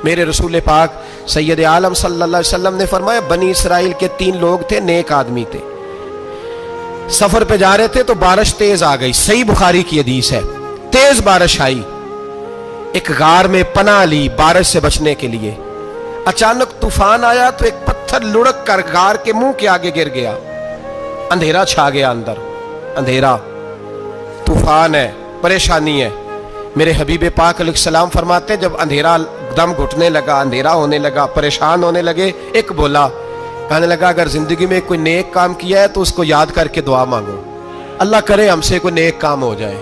میرے رسول پاک سید عالم صلی اللہ علیہ وسلم نے فرمایا بنی اسرائیل کے 3 لوگ تھے، نیک آدمی تھے، سفر پہ جا رہے تھے تو بارش تیز آ گئی، صحیح بخاری کی حدیث ہے، تیز بارش آئی، ایک غار میں پناہ لی بارش سے بچنے کے لیے، اچانک طوفان آیا تو ایک پتھر لڑک کر غار کے منہ کے آگے گر گیا، اندھیرا چھا گیا، اندر اندھیرا، طوفان ہے، پریشانی ہے۔ میرے حبیب پاک علیہ السلام فرماتے ہیں جب اندھیرا دم گھٹنے لگا، اندھیرا ہونے لگا، پریشان ہونے لگے، ایک بولا، کہنے لگا اگر زندگی میں کوئی نیک کام کیا ہے تو اس کو یاد کر کے دعا مانگو، اللہ کرے ہم سے کوئی نیک کام ہو جائے۔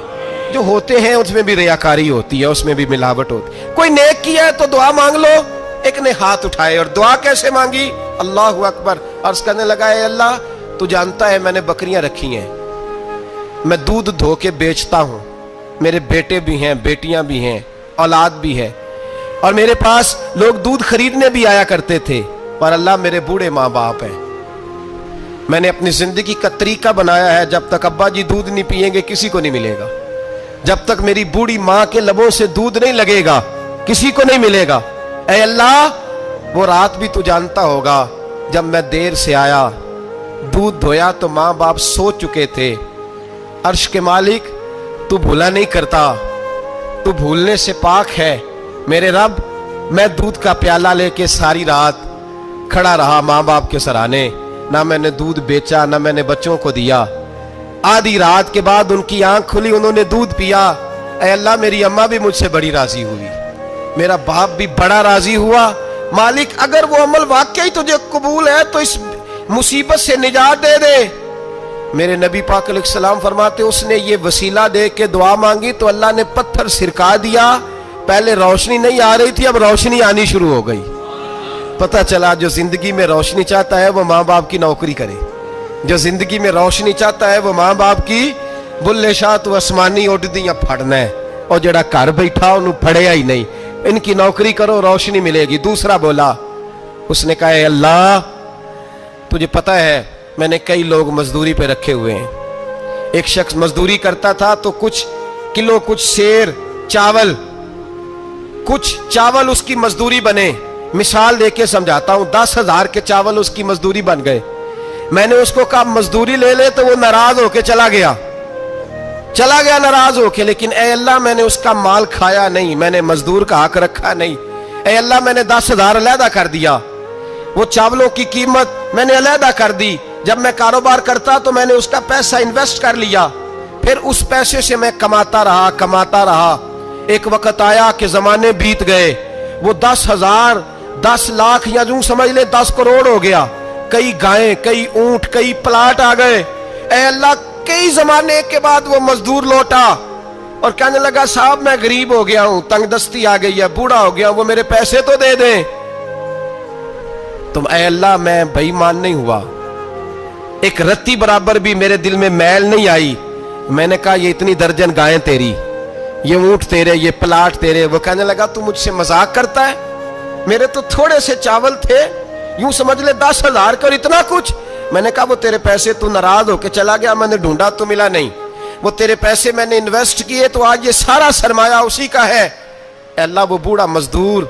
جو ہوتے ہیں اس میں بھی ریاکاری ہوتی ہے، اس میں بھی ملاوٹ ہوتی ہے، کوئی نیک کیا ہے تو دعا مانگ لو۔ ایک نے ہاتھ اٹھائے اور دعا کیسے مانگی؟ اللہ اکبر، عرض کرنے لگا اے اللہ تو جانتا ہے میں نے بکریاں رکھی ہیں، میں دودھ دھو کے بیچتا ہوں، میرے بیٹے بھی ہیں، بیٹیاں بھی ہیں، اولاد بھی ہے، اور میرے پاس لوگ دودھ خریدنے بھی آیا کرتے تھے، اور اللہ میرے بوڑھے ماں باپ ہیں، میں نے اپنی زندگی کا طریقہ بنایا ہے جب تک ابا جی دودھ نہیں پیئیں گے کسی کو نہیں ملے گا، جب تک میری بوڑھی ماں کے لبوں سے دودھ نہیں لگے گا کسی کو نہیں ملے گا۔ اے اللہ وہ رات بھی تو جانتا ہوگا جب میں دیر سے آیا، دودھ دھویا تو ماں باپ سو چکے تھے، عرش کے مالک تو بھولا نہیں کرتا، تو بھولنے سے پاک ہے، میرے رب میں دودھ کا پیالہ لے کے ساری رات کھڑا رہا ماں باپ کے سرانے، نہ میں نے دودھ بیچا نہ میں نے بچوں کو دیا، آدھی رات کے بعد ان کی آنکھ کھلی، انہوں نے دودھ پیا، اے اللہ میری اماں بھی مجھ سے بڑی راضی ہوئی، میرا باپ بھی بڑا راضی ہوا، مالک اگر وہ عمل واقعی تجھے قبول ہے تو اس مصیبت سے نجات دے دے۔ میرے نبی پاک علیہ السلام فرماتے اس نے یہ وسیلہ دے کے دعا مانگی تو اللہ نے پتھر سرکا دیا، پہلے روشنی نہیں آ رہی تھی اب روشنی آنی شروع ہو گئی۔ پتہ چلا جو زندگی میں روشنی چاہتا ہے وہ ماں باپ کی نوکری کرے، جو زندگی میں روشنی چاہتا ہے وہ ماں باپ کی بلے شاہ تو آسمانی اڈدیاں پھڑنا ہے، اور جڑا گھر بیٹھا انہوں پھڑیا ہی نہیں، ان کی نوکری کرو روشنی ملے گی۔ دوسرا بولا، اس نے کہا اے اللہ تجھے پتہ ہے میں نے کئی لوگ مزدوری پہ رکھے ہوئے ہیں، ایک شخص مزدوری کرتا تھا تو کچھ کلو کچھ سیر چاول کچھ چاول اس کی مزدوری بنے، مثال دے کے سمجھاتا ہوں 10,000 کے چاول اس کی مزدوری بن گئے، میں نے اس کو کہا مزدوری لے لے تو وہ ناراض ہو کے چلا گیا ناراض ہو کے، لیکن اے اللہ میں نے اس کا مال کھایا نہیں، میں نے مزدور کا حق رکھا نہیں، اے اللہ میں نے 10,000 علیحدہ کر دیا، وہ چاولوں کی قیمت میں نے علیحدہ کر دی، جب میں کاروبار کرتا تو میں نے اس کا پیسہ انویسٹ کر لیا، پھر اس پیسے سے میں کماتا رہا، ایک وقت آیا کہ زمانے بیت گئے، وہ 10,000 10 لاکھ یا یوں سمجھ لے 10 کروڑ ہو گیا، کئی گائیں کئی اونٹ کئی پلاٹ آ گئے، اے اللہ کئی زمانے کے بعد وہ مزدور لوٹا اور کہنے لگا صاحب میں غریب ہو گیا ہوں، تنگ دستی آ گئی ہے، بوڑھا ہو گیا، وہ میرے پیسے تو دے دیں۔ تم اے اللہ میں بے ایمان نہیں ہوا، ایک رتی برابر بھی میرے دل میں میل نہیں آئی، میں نے کہا یہ اتنی درجن گائیں تیری، یہ اونٹ تیرے، یہ پلاٹ تیرے، وہ کہنے لگا تو مجھ سے مذاق کرتا ہے، میرے تو تھوڑے سے چاول تھے، یوں سمجھ لے 10,000 کا اور اتنا کچھ، میں نے کہا وہ تیرے پیسے تو ناراض ہو کے چلا گیا، میں نے ڈھونڈا تو ملا نہیں، وہ تیرے پیسے میں نے انویسٹ کیے تو آج یہ سارا سرمایہ اسی کا ہے۔ اے اللہ وہ بوڑھا مزدور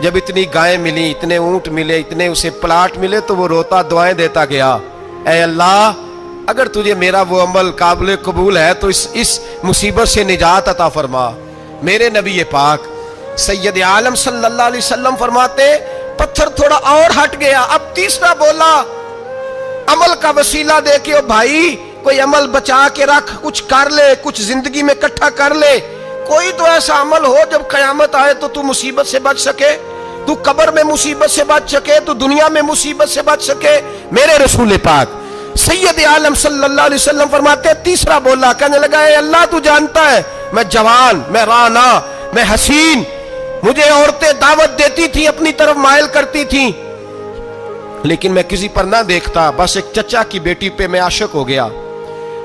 جب اتنی گائیں ملی، اتنے اونٹ ملے، اتنے اسے پلاٹ ملے تو وہ روتا دعائیں دیتا گیا، اے اللہ اگر تجھے میرا وہ عمل قابل قبول ہے تو اس مصیبت سے نجات عطا فرما۔ میرے نبی پاک سید عالم صلی اللہ علیہ وسلم فرماتے پتھر تھوڑا اور ہٹ گیا، اب تیسرا بولا عمل کا وسیلہ دے کے او بھائی کوئی عمل بچا کے رکھ، کچھ کر لے، کچھ زندگی میں اکٹھا کر لے، کوئی تو ایسا عمل ہو جب قیامت آئے تو مصیبت سے بچ سکے، تو قبر میں مصیبت سے بچ سکے، تو دنیا میں مصیبت سے بچ سکے۔ میرے رسول پاک سید عالم صلی اللہ علیہ وسلم فرماتے تیسرا بولا، کہنے لگا اے اللہ تو جانتا ہے میں جوان، میں رانا، میں حسین، مجھے عورتیں دعوت دیتی تھی، اپنی طرف مائل کرتی تھیں، لیکن میں کسی پر نہ دیکھتا، بس ایک چچا کی بیٹی پہ میں عاشق ہو گیا،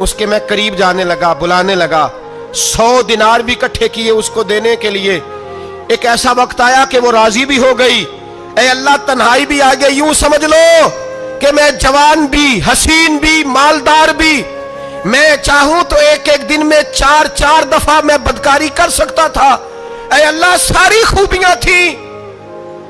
اس کے میں قریب جانے لگا، بلانے لگا، 100 دینار بھی اکٹھے کیے اس کو دینے کے لیے، ایک ایسا وقت آیا کہ وہ راضی بھی ہو گئی، اے اللہ تنہائی بھی آ گئی، یوں سمجھ لو کہ میں جوان بھی، حسین بھی، مالدار بھی، میں چاہوں تو ایک دن میں 4 دفعہ میں بدکاری کر سکتا تھا، اے اللہ ساری خوبیاں تھیں،